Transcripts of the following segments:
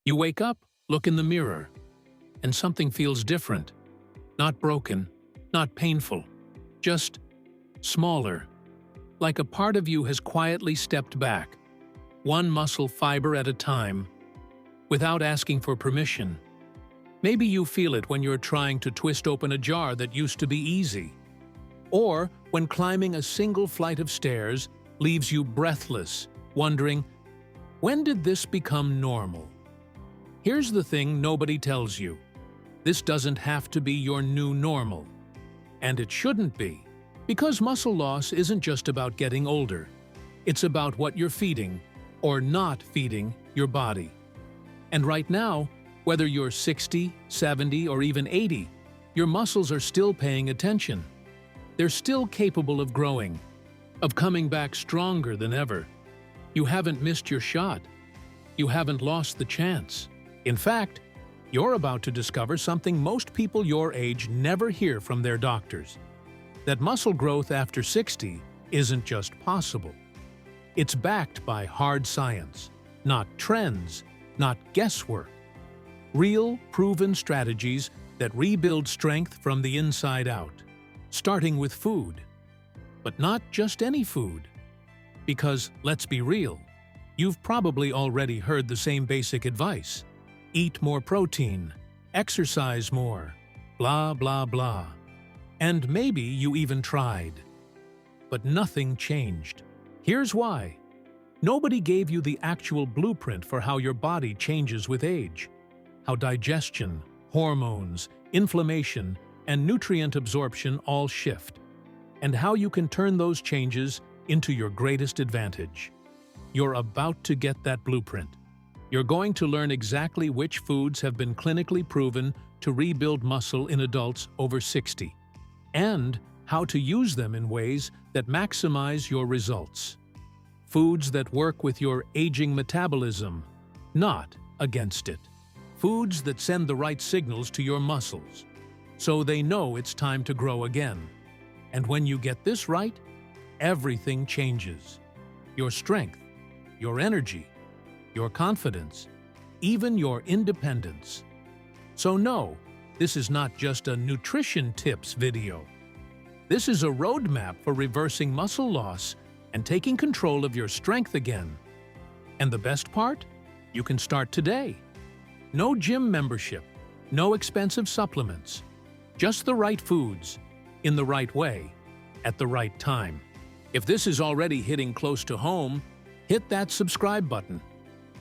You wake up, look in the mirror, and something feels different. Not broken, not painful, just smaller. Like a part of you has quietly stepped back, one muscle fiber at a time, without asking for permission. Maybe you feel it when you're trying to twist open a jar that used to be easy, or when climbing a single flight of stairs leaves you breathless, wondering, when did this become normal? Here's the thing nobody tells you. This doesn't have to be your new normal. And it shouldn't be, because muscle loss isn't just about getting older. It's about what you're feeding, or not feeding, your body. And right now, whether you're 60, 70, or even 80, your muscles are still paying attention. They're still capable of growing, of coming back stronger than ever. You haven't missed your shot. You haven't lost the chance. In fact, you're about to discover something most people your age never hear from their doctors. That muscle growth after 60 isn't just possible. It's backed by hard science, not trends, not guesswork. Real, proven strategies that rebuild strength from the inside out, starting with food. But not just any food. Because, let's be real, you've probably already heard the same basic advice. Eat more protein, exercise more, blah blah blah. And maybe you even tried. But nothing changed. Here's why. Nobody gave you the actual blueprint for how your body changes with age. How digestion, hormones, inflammation, and nutrient absorption all shift. And how you can turn those changes into your greatest advantage. You're about to get that blueprint. You're going to learn exactly which foods have been clinically proven to rebuild muscle in adults over 60, and how to use them in ways that maximize your results. Foods that work with your aging metabolism, not against it. Foods that send the right signals to your muscles, so they know it's time to grow again. And when you get this right, everything changes. Your strength, your energy, your confidence, even your independence. So no, this is not just a nutrition tips video. This is a roadmap for reversing muscle loss and taking control of your strength again. And the best part? You can start today. No gym membership, no expensive supplements, just the right foods, in the right way, at the right time. If this is already hitting close to home, hit that subscribe button.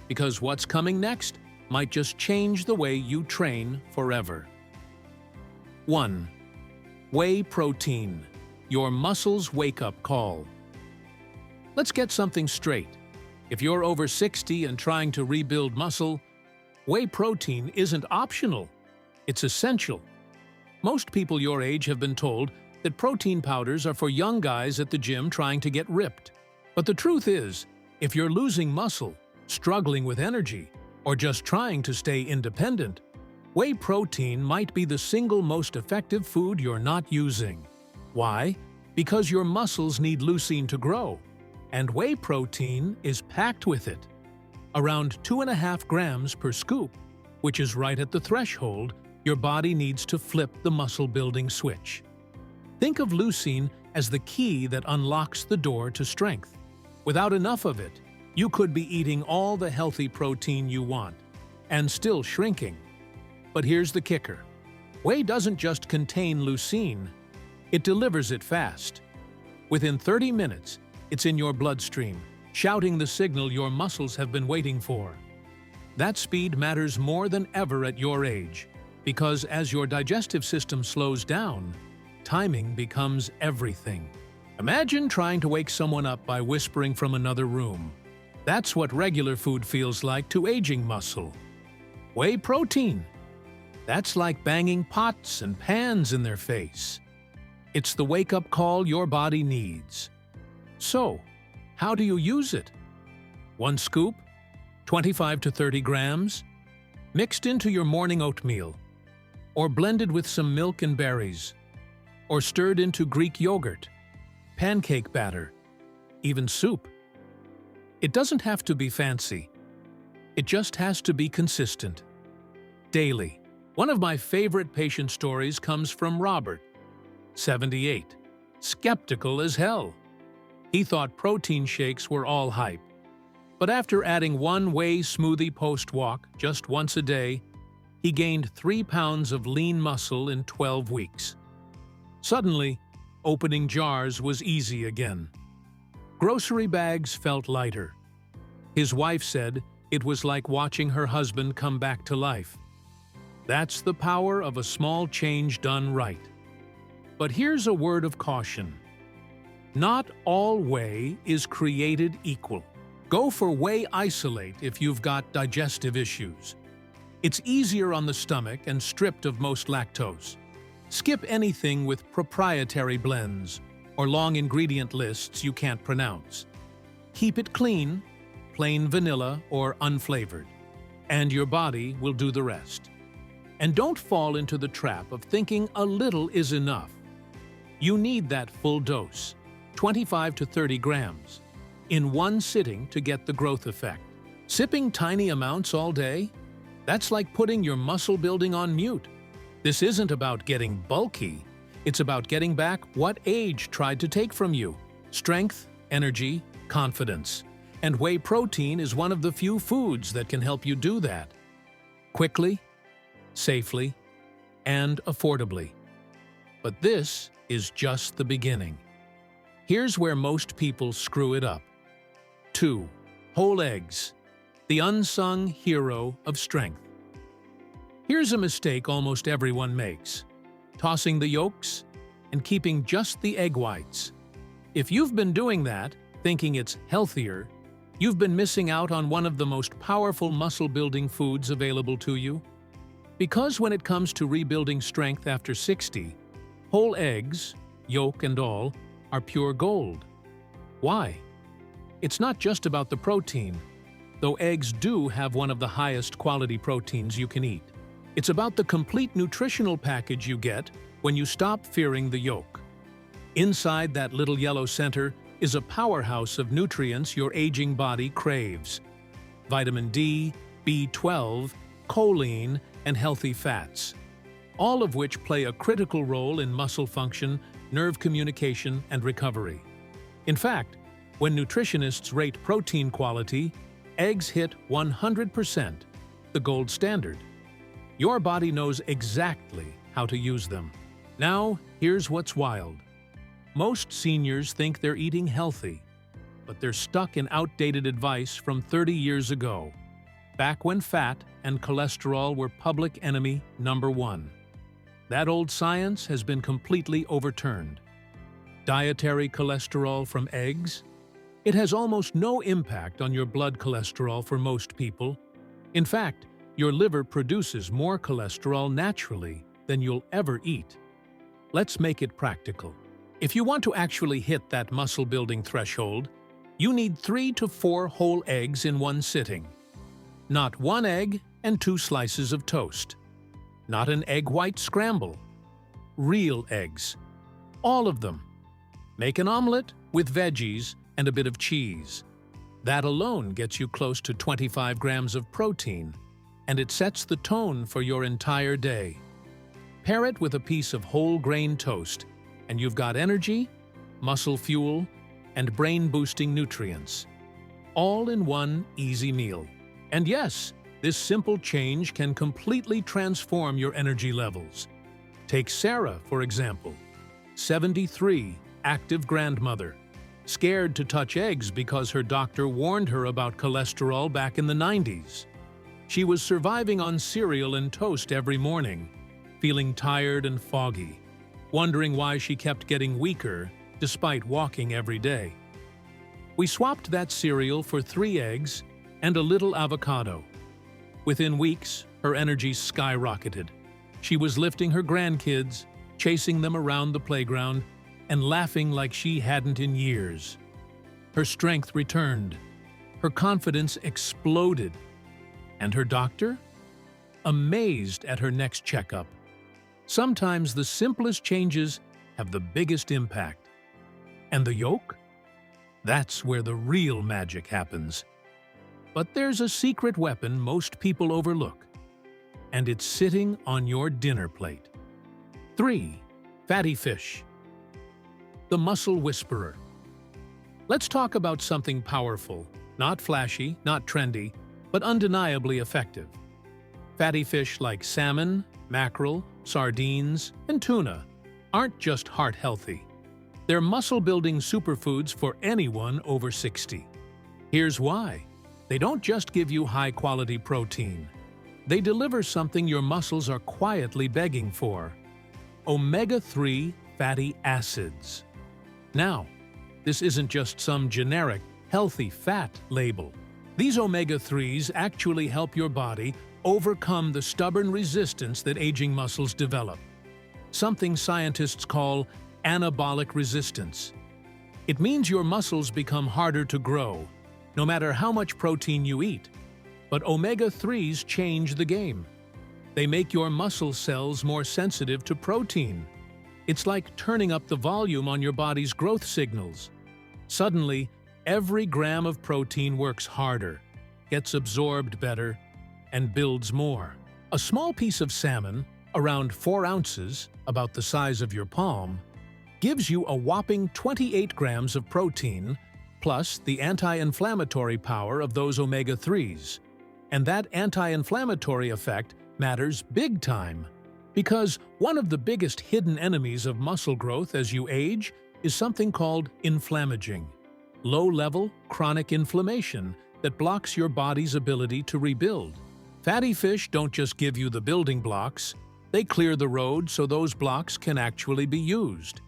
Because what's coming next might just change the way you train forever. 1. Whey protein, your muscles' wake-up call. Let's get something straight. If you're over 60 and trying to rebuild muscle, whey protein isn't optional. It's essential. Most people your age have been told that protein powders are for young guys at the gym trying to get ripped. But the truth is, if you're losing muscle, struggling with energy, or just trying to stay independent, whey protein might be the single most effective food you're not using. Why? Because your muscles need leucine to grow, and whey protein is packed with it. Around 2.5 grams per scoop, which is right at the threshold your body needs to flip the muscle-building switch. Think of leucine as the key that unlocks the door to strength. Without enough of it, you could be eating all the healthy protein you want, and still shrinking. But here's the kicker. Whey doesn't just contain leucine, it delivers it fast. Within 30 minutes, it's in your bloodstream, shouting the signal your muscles have been waiting for. That speed matters more than ever at your age, because as your digestive system slows down, timing becomes everything. Imagine trying to wake someone up by whispering from another room. That's what regular food feels like to aging muscle. Whey protein. That's like banging pots and pans in their face. It's the wake-up call your body needs. So, how do you use it? 1 scoop, 25 to 30 grams, mixed into your morning oatmeal, or blended with some milk and berries, or stirred into Greek yogurt, pancake batter, even soup. It doesn't have to be fancy. It just has to be consistent. Daily. One of my favorite patient stories comes from Robert, 78, skeptical as hell. He thought protein shakes were all hype. But after adding one Whey smoothie post-walk just once a day, he gained 3 pounds of lean muscle in 12 weeks. Suddenly, opening jars was easy again. Grocery bags felt lighter. His wife said it was like watching her husband come back to life. That's the power of a small change done right. But here's a word of caution. Not all whey is created equal. Go for Whey Isolate if you've got digestive issues. It's easier on the stomach and stripped of most lactose. Skip anything with proprietary blends or long ingredient lists you can't pronounce. Keep it clean, plain vanilla or unflavored, and your body will do the rest. And don't fall into the trap of thinking a little is enough. You need that full dose, 25 to 30 grams, in one sitting to get the growth effect. Sipping tiny amounts all day? That's like putting your muscle building on mute. This isn't about getting bulky. It's about getting back what age tried to take from you: strength, energy, confidence. And whey protein is one of the few foods that can help you do that. Quickly, safely, and affordably. But this is just the beginning. Here's where most people screw it up. 2. Whole eggs, the unsung hero of strength. Here's a mistake almost everyone makes: tossing the yolks and keeping just the egg whites. If you've been doing that, thinking it's healthier, you've been missing out on one of the most powerful muscle-building foods available to you. Because when it comes to rebuilding strength after 60, whole eggs, yolk and all, are pure gold. Why? It's not just about the protein, though eggs do have one of the highest quality proteins you can eat. It's about the complete nutritional package you get when you stop fearing the yolk. Inside that little yellow center is a powerhouse of nutrients your aging body craves: vitamin D, B12, choline, and healthy fats, all of which play a critical role in muscle function, nerve communication, and recovery. In fact, when nutritionists rate protein quality, eggs hit 100%, the gold standard. Your body knows exactly how to use them. Now, here's what's wild. Most seniors think they're eating healthy, but they're stuck in outdated advice from 30 years ago, back when fat and cholesterol were public enemy number one. That old science has been completely overturned. Dietary cholesterol from eggs? It has almost no impact on your blood cholesterol for most people. In fact, your liver produces more cholesterol naturally than you'll ever eat. Let's make it practical. If you want to actually hit that muscle-building threshold, you need 3 to 4 whole eggs in one sitting. Not 1 egg and 2 slices of toast. Not an egg white scramble. Real eggs. All of them. Make an omelet with veggies and a bit of cheese. That alone gets you close to 25 grams of protein, and it sets the tone for your entire day. Pair it with a piece of whole grain toast, and you've got energy, muscle fuel, and brain-boosting nutrients, all in one easy meal. And yes, this simple change can completely transform your energy levels. Take Sarah, for example, 73, active grandmother, scared to touch eggs because her doctor warned her about cholesterol back in the 90s. She was surviving on cereal and toast every morning, feeling tired and foggy, wondering why she kept getting weaker despite walking every day. We swapped that cereal for 3 eggs and a little avocado. Within weeks, her energy skyrocketed. She was lifting her grandkids, chasing them around the playground, and laughing like she hadn't in years. Her strength returned. Her confidence exploded. And her doctor? Amazed at her next checkup. Sometimes the simplest changes have the biggest impact. And the yolk? That's where the real magic happens. But there's a secret weapon most people overlook, and it's sitting on your dinner plate. 3. Fatty fish. The muscle whisperer. Let's talk about something powerful, not flashy, not trendy, but undeniably effective. Fatty fish like salmon, mackerel, sardines, and tuna aren't just heart-healthy. They're muscle-building superfoods for anyone over 60. Here's why. They don't just give you high-quality protein. They deliver something your muscles are quietly begging for: omega-3 fatty acids. Now, this isn't just some generic, healthy fat label. These omega-3s actually help your body overcome the stubborn resistance that aging muscles develop, something scientists call anabolic resistance. It means your muscles become harder to grow, no matter how much protein you eat. But omega-3s change the game. They make your muscle cells more sensitive to protein. It's like turning up the volume on your body's growth signals. Suddenly, every gram of protein works harder, gets absorbed better, and builds more. A small piece of salmon, around 4 ounces, about the size of your palm, gives you a whopping 28 grams of protein, plus the anti-inflammatory power of those omega-3s. And that anti-inflammatory effect matters big time, because one of the biggest hidden enemies of muscle growth as you age is something called inflammaging, low-level chronic inflammation that blocks your body's ability to rebuild. Fatty fish don't just give you the building blocks, they clear the road so those blocks can actually be used.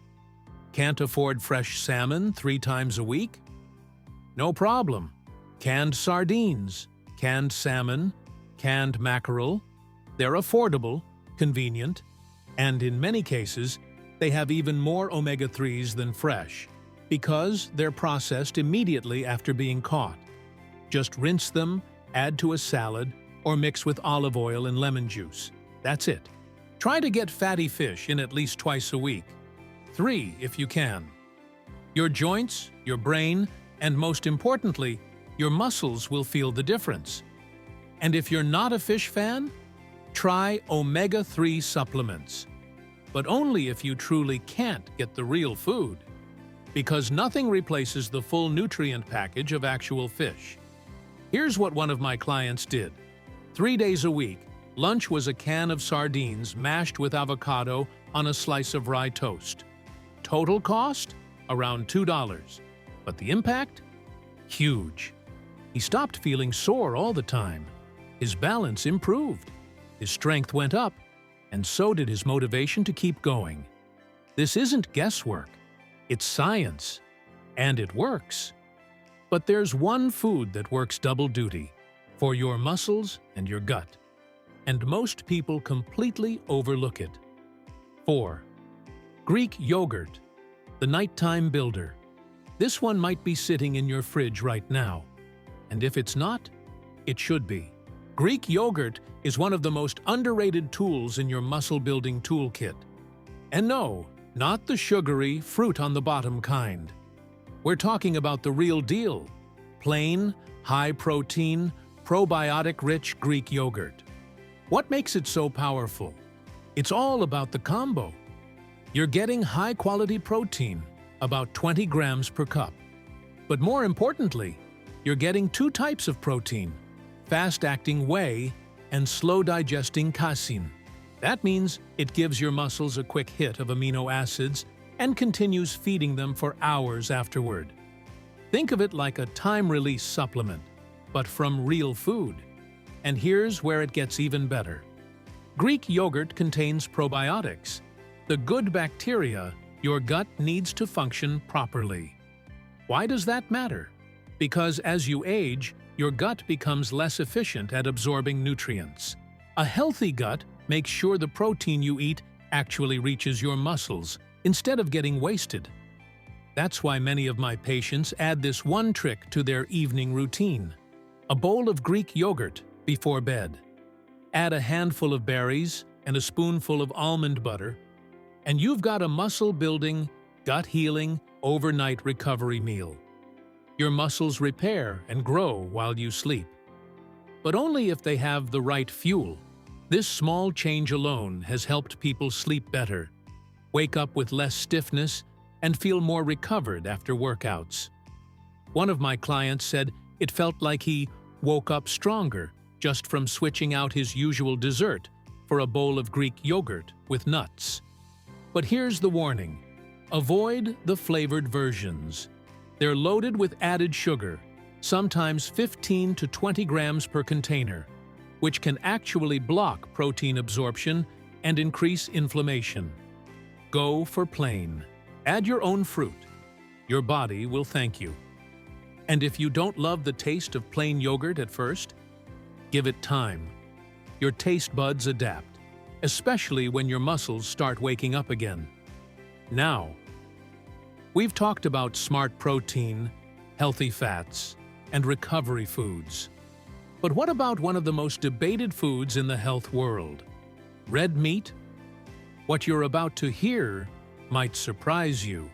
Can't afford fresh salmon 3 times a week? No problem. Canned sardines, canned salmon, canned mackerel. They're affordable, convenient, and in many cases, they have even more omega-3s than fresh, because they're processed immediately after being caught. Just rinse them, add to a salad, or mix with olive oil and lemon juice. That's it. Try to get fatty fish in at least twice a week. 3 if you can. Your joints, your brain, and most importantly, your muscles will feel the difference. And if you're not a fish fan, try omega-3 supplements. But only if you truly can't get the real food, because nothing replaces the full nutrient package of actual fish. Here's what one of my clients did. 3 days a week, lunch was a can of sardines mashed with avocado on a slice of rye toast. Total cost? Around $2. But the impact? Huge. He stopped feeling sore all the time. His balance improved. His strength went up, and so did his motivation to keep going. This isn't guesswork. It's science. And it works. But there's one food that works double duty for your muscles and your gut, and most people completely overlook it. 4. Greek yogurt, the nighttime builder. This one might be sitting in your fridge right now, and if it's not, it should be. Greek yogurt is one of the most underrated tools in your muscle-building toolkit. And no, not the sugary, fruit-on-the-bottom kind. We're talking about the real deal: plain, high-protein, probiotic-rich Greek yogurt. What makes it so powerful? It's all about the combo. You're getting high-quality protein, about 20 grams per cup. But more importantly, you're getting 2 types of protein: fast-acting whey and slow-digesting casein. That means it gives your muscles a quick hit of amino acids and continues feeding them for hours afterward. Think of it like a time-release supplement, but from real food. And here's where it gets even better. Greek yogurt contains probiotics, the good bacteria your gut needs to function properly. Why does that matter? Because as you age, your gut becomes less efficient at absorbing nutrients. A healthy gut makes sure the protein you eat actually reaches your muscles instead of getting wasted. That's why many of my patients add this one trick to their evening routine: a bowl of Greek yogurt before bed. Add a handful of berries and a spoonful of almond butter, and you've got a muscle-building, gut-healing, overnight recovery meal. Your muscles repair and grow while you sleep. but only if they have the right fuel. This small change alone has helped people sleep better, wake up with less stiffness, and feel more recovered after workouts. One of my clients said it felt like he woke up stronger just from switching out his usual dessert for a bowl of Greek yogurt with nuts. But here's the warning: avoid the flavored versions. They're loaded with added sugar, sometimes 15 to 20 grams per container, which can actually block protein absorption and increase inflammation. Go for plain. Add your own fruit. Your body will thank you. And if you don't love the taste of plain yogurt at first, give it time. Your taste buds adapt, especially when your muscles start waking up again. Now, we've talked about smart protein, healthy fats, and recovery foods. But what about one of the most debated foods in the health world? Red meat? What you're about to hear might surprise you.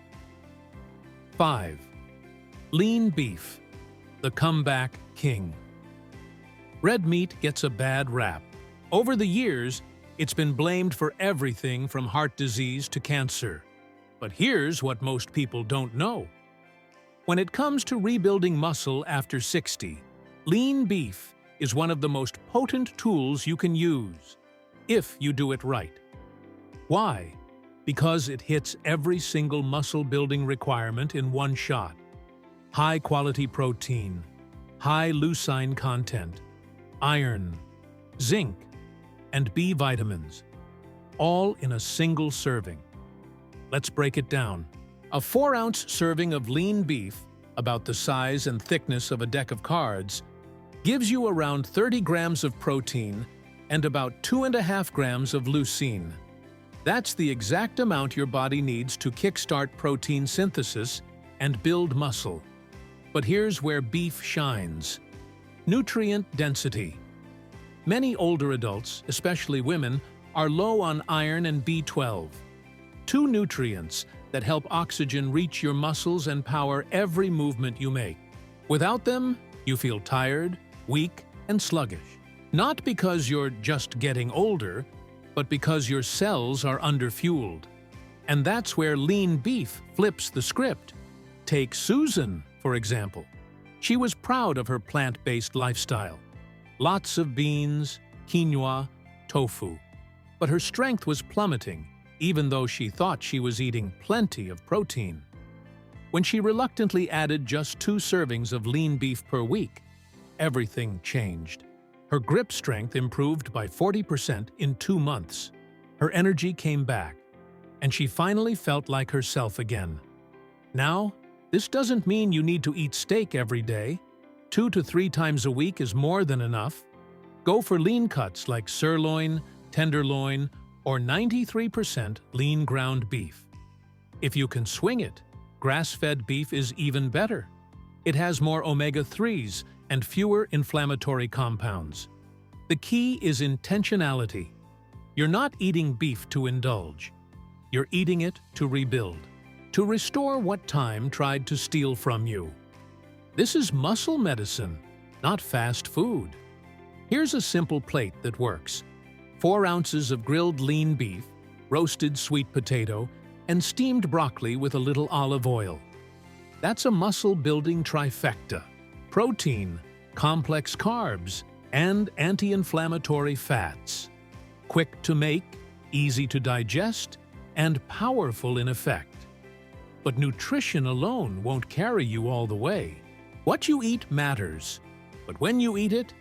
5. Lean beef, the comeback king. Red meat gets a bad rap. Over the years, it's been blamed for everything from heart disease to cancer. But here's what most people don't know. When it comes to rebuilding muscle after 60, lean beef is one of the most potent tools you can use, if you do it right. Why? Because it hits every single muscle-building requirement in one shot. High-quality protein, high leucine content, iron, zinc, and B vitamins, all in a single serving. Let's break it down. A 4-ounce serving of lean beef, about the size and thickness of a deck of cards, gives you around 30 grams of protein and about 2.5 grams of leucine. That's the exact amount your body needs to kickstart protein synthesis and build muscle. But here's where beef shines. Nutrient density. Many older adults, especially women, are low on iron and B12, two nutrients that help oxygen reach your muscles and power every movement you make. Without them, you feel tired, weak, and sluggish. Not because you're just getting older, but because your cells are underfueled. And that's where lean beef flips the script. Take Susan, for example. She was proud of her plant-based lifestyle. Lots of beans, quinoa, tofu. But her strength was plummeting, even though she thought she was eating plenty of protein. When she reluctantly added just 2 servings of lean beef per week, everything changed. Her grip strength improved by 40% in 2 months. Her energy came back, and she finally felt like herself again. Now, this doesn't mean you need to eat steak every day. 2 to 3 times a week is more than enough. Go for lean cuts like sirloin, tenderloin, or 93% lean ground beef. If you can swing it, grass-fed beef is even better. It has more omega-3s and fewer inflammatory compounds. The key is intentionality. You're not eating beef to indulge. You're eating it to rebuild, to restore what time tried to steal from you. This is muscle medicine, not fast food. Here's a simple plate that works. 4 ounces of grilled lean beef, roasted sweet potato, and steamed broccoli with a little olive oil. That's a muscle-building trifecta. Protein, complex carbs, and anti-inflammatory fats. Quick to make, easy to digest, and powerful in effect. But nutrition alone won't carry you all the way. What you eat matters, but when you eat it,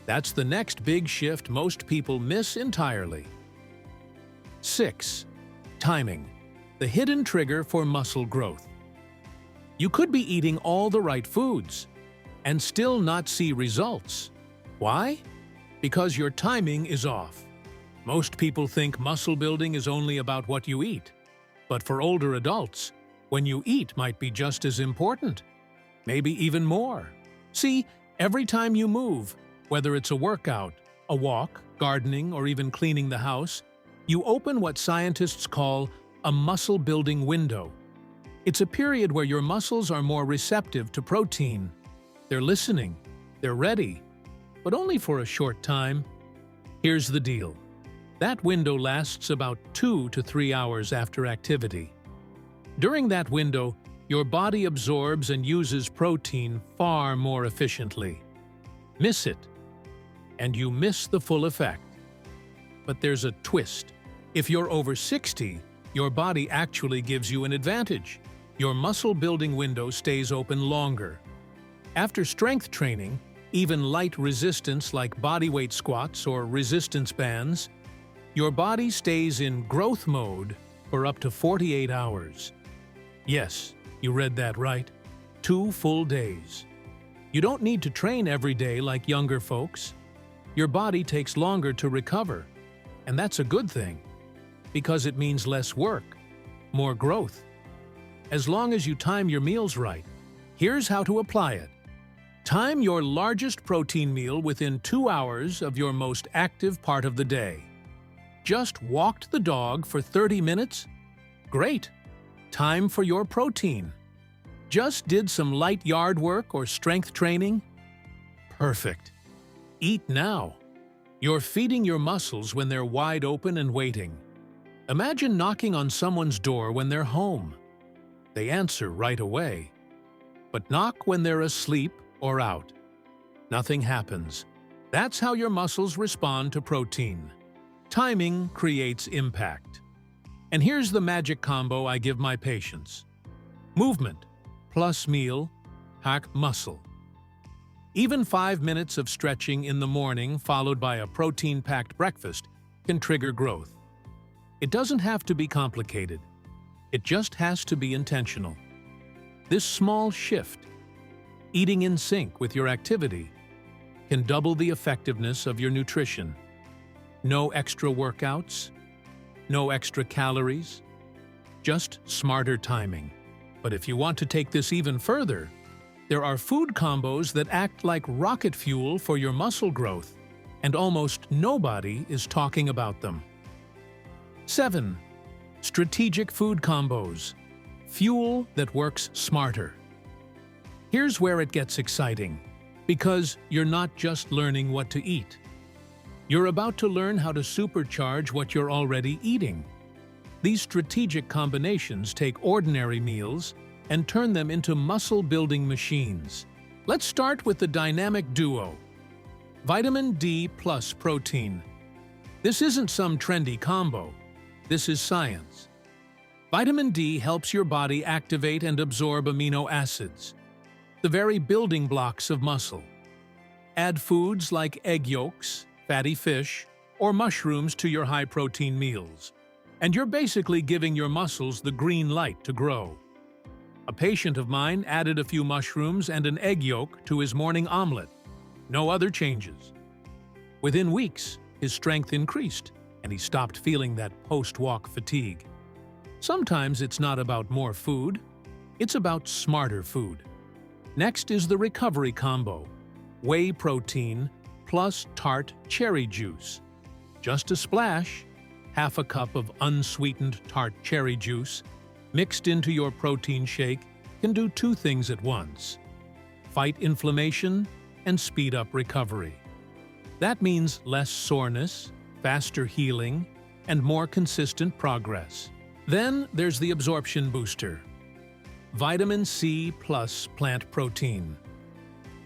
that's the next big shift most people miss entirely. 6. Timing, the hidden trigger for muscle growth. You could be eating all the right foods and still not see results. Why? Because your timing is off. Most people think muscle building is only about what you eat. But for older adults, when you eat might be just as important, maybe even more. See, every time you move, whether it's a workout, a walk, gardening, or even cleaning the house, you open what scientists call a muscle-building window. It's a period where your muscles are more receptive to protein. They're listening. They're ready. but only for a short time. Here's the deal. That window lasts about 2 to 3 hours after activity. During that window, your body absorbs and uses protein far more efficiently. Miss it, and you miss the full effect. But there's a twist. If you're over 60, your body actually gives you an advantage. Your muscle-building window stays open longer. After strength training, even light resistance like bodyweight squats or resistance bands, your body stays in growth mode for up to 48 hours. Yes, you read that right. 2 full days. You don't need to train every day like younger folks. Your body takes longer to recover, and that's a good thing, because it means less work, more growth. As long as you time your meals right, here's how to apply it. Time your largest protein meal within 2 hours of your most active part of the day. Just walked the dog for 30 minutes? Great! Time for your protein. Just did some light yard work or strength training? Perfect. Eat now. You're feeding your muscles when they're wide open and waiting. Imagine knocking on someone's door when they're home. They answer right away. But knock when they're asleep or out. Nothing happens. That's how your muscles respond to protein. Timing creates impact. And here's the magic combo I give my patients. Movement plus meal, pack muscle. Even 5 minutes of stretching in the morning followed by a protein-packed breakfast can trigger growth. It doesn't have to be complicated. It just has to be intentional. This small shift, eating in sync with your activity, can double the effectiveness of your nutrition. No extra workouts, no extra calories, just smarter timing. But if you want to take this even further, there are food combos that act like rocket fuel for your muscle growth, and almost nobody is talking about them. 7. Strategic food combos. Fuel that works smarter. Here's where it gets exciting, because you're not just learning what to eat. You're about to learn how to supercharge what you're already eating. These strategic combinations take ordinary meals and turn them into muscle-building machines. Let's start with the dynamic duo. Vitamin D plus protein. This isn't some trendy combo. This is science. Vitamin D helps your body activate and absorb amino acids, the very building blocks of muscle. Add foods like egg yolks, fatty fish, or mushrooms to your high-protein meals, and you're basically giving your muscles the green light to grow. A patient of mine added a few mushrooms and an egg yolk to his morning omelet. No other changes. Within weeks, his strength increased, and he stopped feeling that post-walk fatigue. Sometimes it's not about more food, it's about smarter food. Next is the recovery combo. Whey protein plus tart cherry juice. Just a splash, half a cup of unsweetened tart cherry juice mixed into your protein shake can do 2 things at once: fight inflammation and speed up recovery. That means less soreness, faster healing, and more consistent progress. Then there's the absorption booster. Vitamin C plus plant protein.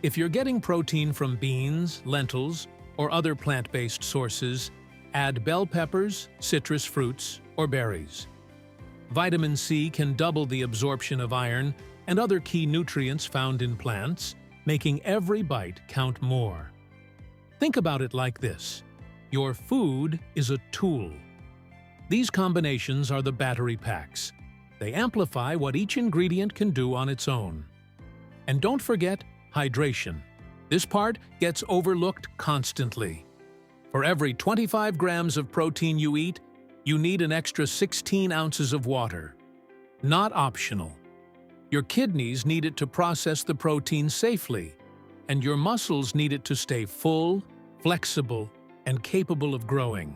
If you're getting protein from beans, lentils, or other plant-based sources, add bell peppers, citrus fruits, or berries. Vitamin C can double the absorption of iron and other key nutrients found in plants, making every bite count more. Think about it like this. Your food is a tool. These combinations are the battery packs. They amplify what each ingredient can do on its own. And don't forget hydration. This part gets overlooked constantly. For every 25 grams of protein you eat, you need an extra 16 ounces of water. Not optional. Your kidneys need it to process the protein safely, and your muscles need it to stay full, flexible, and capable of growing.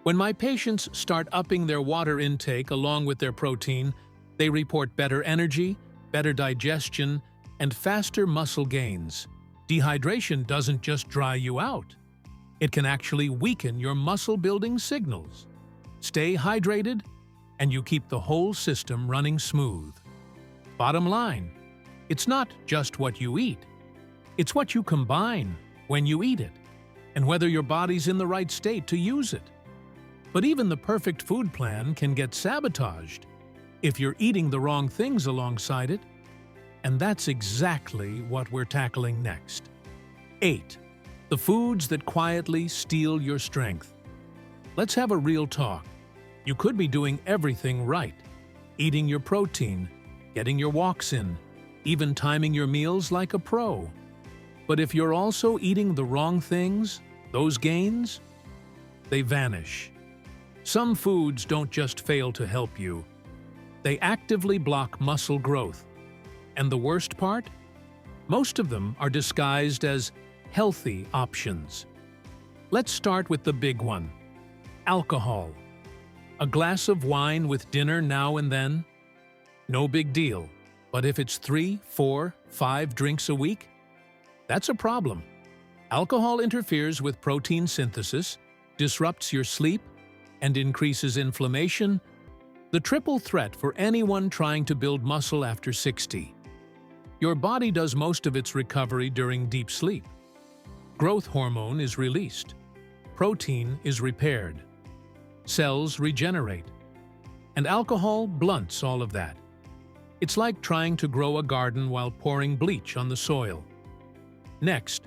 When my patients start upping their water intake along with their protein, they report better energy, better digestion, and faster muscle gains. Dehydration doesn't just dry you out. It can actually weaken your muscle-building signals. Stay hydrated, and you keep the whole system running smooth. Bottom line, it's not just what you eat. It's what you combine when you eat it, and whether your body's in the right state to use it. But even the perfect food plan can get sabotaged if you're eating the wrong things alongside it. And that's exactly what we're tackling next. 8. The foods that quietly steal your strength. Let's have a real talk. You could be doing everything right. Eating your protein, getting your walks in, even timing your meals like a pro. But if you're also eating the wrong things, those gains, they vanish. Some foods don't just fail to help you. They actively block muscle growth. And the worst part? Most of them are disguised as healthy options. Let's start with the big one: alcohol. A glass of wine with dinner now and then? No big deal. But if it's 3, 4, 5 drinks a week? That's a problem. Alcohol interferes with protein synthesis, disrupts your sleep, and increases inflammation, the triple threat for anyone trying to build muscle after 60. Your body does most of its recovery during deep sleep. Growth hormone is released. Protein is repaired. Cells regenerate. And alcohol blunts all of that. It's like trying to grow a garden while pouring bleach on the soil. Next,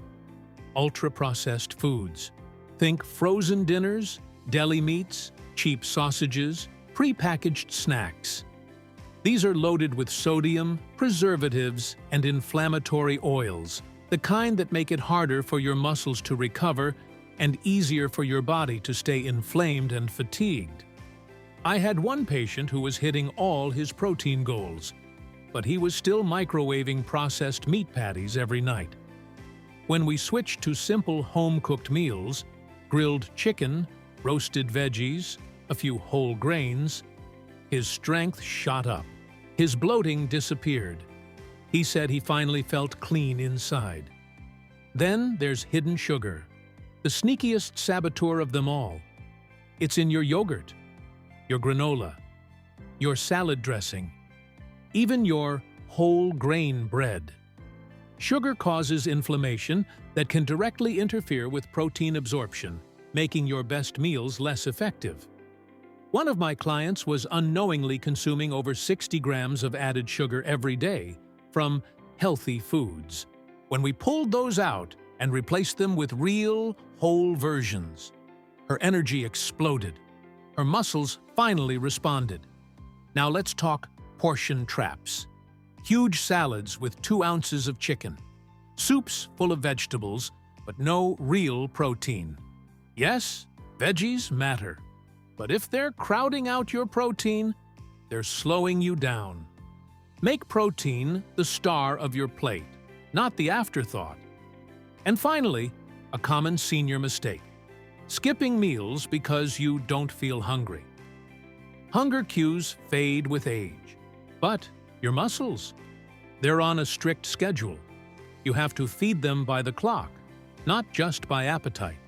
ultra-processed foods. Think frozen dinners, deli meats, cheap sausages, pre-packaged snacks. These are loaded with sodium, preservatives, and inflammatory oils, the kind that make it harder for your muscles to recover and easier for your body to stay inflamed and fatigued. I had one patient who was hitting all his protein goals, but he was still microwaving processed meat patties every night. When we switched to simple home-cooked meals, grilled chicken, roasted veggies, a few whole grains, his strength shot up. His bloating disappeared. He said he finally felt clean inside. Then there's hidden sugar, the sneakiest saboteur of them all. It's in your yogurt, your granola, your salad dressing, even your whole grain bread. Sugar causes inflammation that can directly interfere with protein absorption, making your best meals less effective. One of my clients was unknowingly consuming over 60 grams of added sugar every day from healthy foods. When we pulled those out and replaced them with real, whole versions, her energy exploded. Her muscles finally responded. Now let's talk portion traps. Huge salads with 2 ounces of chicken. Soups full of vegetables, but no real protein. Yes, veggies matter. But if they're crowding out your protein, they're slowing you down. Make protein the star of your plate, not the afterthought. And finally, a common senior mistake: skipping meals because you don't feel hungry. Hunger cues fade with age. But your muscles, they're on a strict schedule. You have to feed them by the clock, not just by appetite.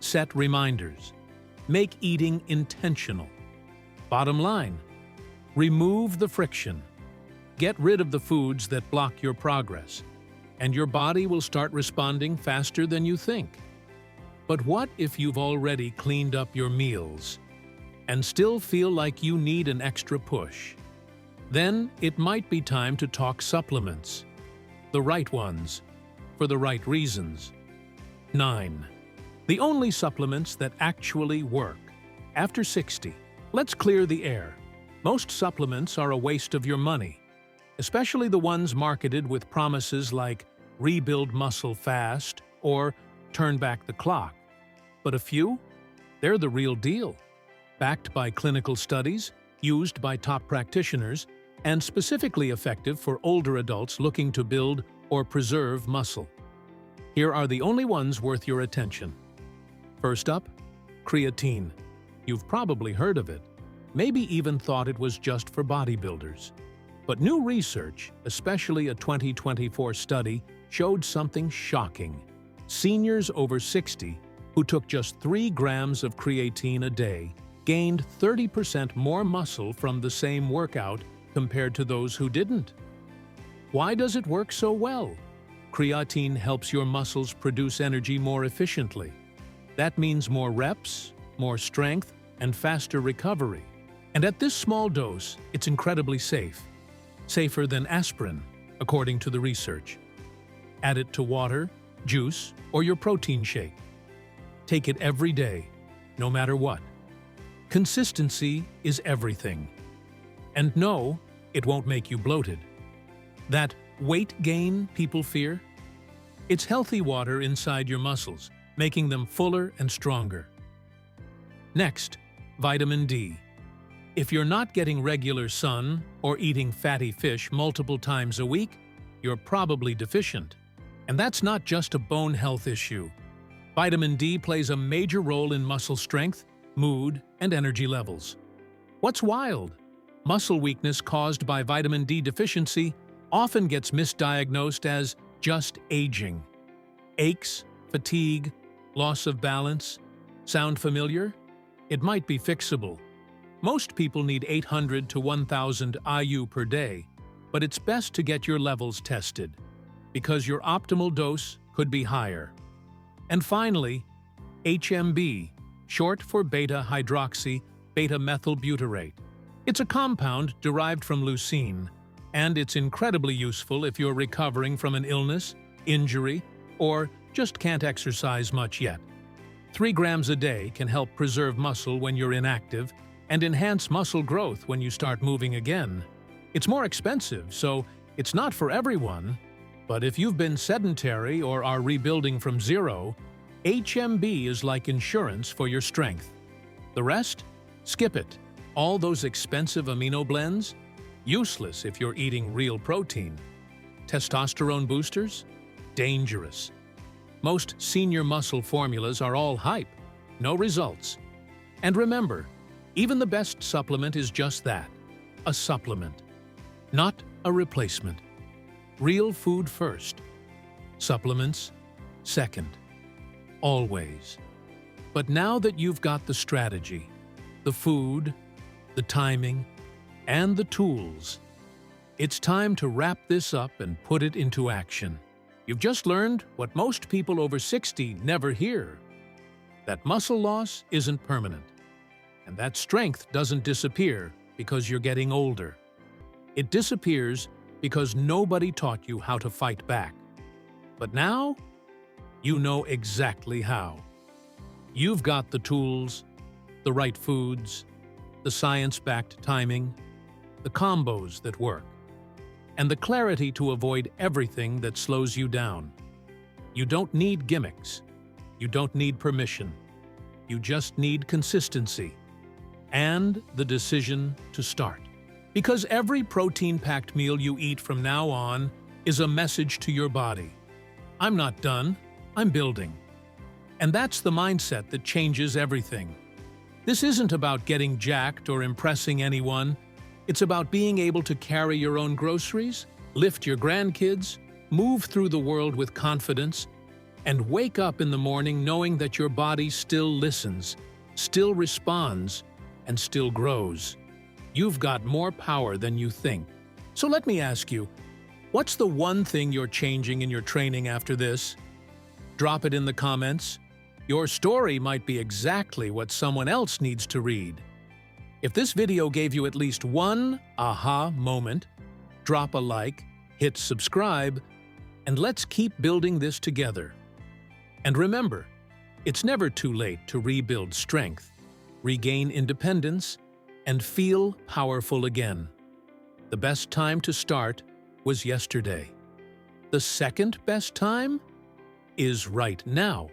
Set reminders. Make eating intentional. Bottom line, remove the friction. Get rid of the foods that block your progress, and your body will start responding faster than you think. But what if you've already cleaned up your meals and still feel like you need an extra push? Then it might be time to talk supplements. The right ones, for the right reasons. 9. The only supplements that actually work. After 60, let's clear the air. Most supplements are a waste of your money, especially the ones marketed with promises like rebuild muscle fast or turn back the clock. But a few? They're the real deal. Backed by clinical studies, used by top practitioners, and specifically effective for older adults looking to build or preserve muscle. Here are the only ones worth your attention. First up, creatine. You've probably heard of it, maybe even thought it was just for bodybuilders. But new research, especially a 2024 study, showed something shocking. Seniors over 60 who took just 3 grams of creatine a day gained 30% more muscle from the same workout compared to those who didn't. Why does it work so well? Creatine helps your muscles produce energy more efficiently. That means more reps, more strength, and faster recovery. And at this small dose, it's incredibly safe. Safer than aspirin, according to the research. Add it to water, juice, or your protein shake. Take it every day, no matter what. Consistency is everything. And no, it won't make you bloated. That weight gain people fear? It's healthy water inside your muscles, making them fuller and stronger. Next, vitamin D. If you're not getting regular sun or eating fatty fish multiple times a week, you're probably deficient. And that's not just a bone health issue. Vitamin D plays a major role in muscle strength, mood, and energy levels. What's wild? Muscle weakness caused by vitamin D deficiency often gets misdiagnosed as just aging. Aches, fatigue, loss of balance. Sound familiar? It might be fixable. Most people need 800 to 1000 IU per day, but it's best to get your levels tested, because your optimal dose could be higher. And finally, HMB, short for beta-hydroxy beta-methylbutyrate. It's a compound derived from leucine, and it's incredibly useful if you're recovering from an illness, injury, or just can't exercise much yet. 3 grams a day can help preserve muscle when you're inactive and enhance muscle growth when you start moving again. It's more expensive, so it's not for everyone, but if you've been sedentary or are rebuilding from zero, HMB is like insurance for your strength. The rest? Skip it. All those expensive amino blends? Useless if you're eating real protein. Testosterone boosters? Dangerous. Most senior muscle formulas are all hype, no results. And remember, even the best supplement is just that, a supplement, not a replacement. Real food first, supplements second, always. But now that you've got the strategy, the food, the timing, and the tools, it's time to wrap this up and put it into action. You've just learned what most people over 60 never hear, that muscle loss isn't permanent. And that strength doesn't disappear because you're getting older. It disappears because nobody taught you how to fight back. But now, you know exactly how. You've got the tools, the right foods, the science-backed timing, the combos that work, and the clarity to avoid everything that slows you down. You don't need gimmicks. You don't need permission. You just need consistency. And the decision to start. Because every protein-packed meal you eat from now on is a message to your body. I'm not done, I'm building. And that's the mindset that changes everything. This isn't about getting jacked or impressing anyone. It's about being able to carry your own groceries, lift your grandkids, move through the world with confidence, and wake up in the morning knowing that your body still listens, still responds, and still grows. You've got more power than you think. So let me ask you, what's the one thing you're changing in your training after this? Drop it in the comments. Your story might be exactly what someone else needs to read. If this video gave you at least one aha moment, drop a like, hit subscribe, and let's keep building this together. And remember, it's never too late to rebuild strength, regain independence, and feel powerful again. The best time to start was yesterday. The second best time is right now.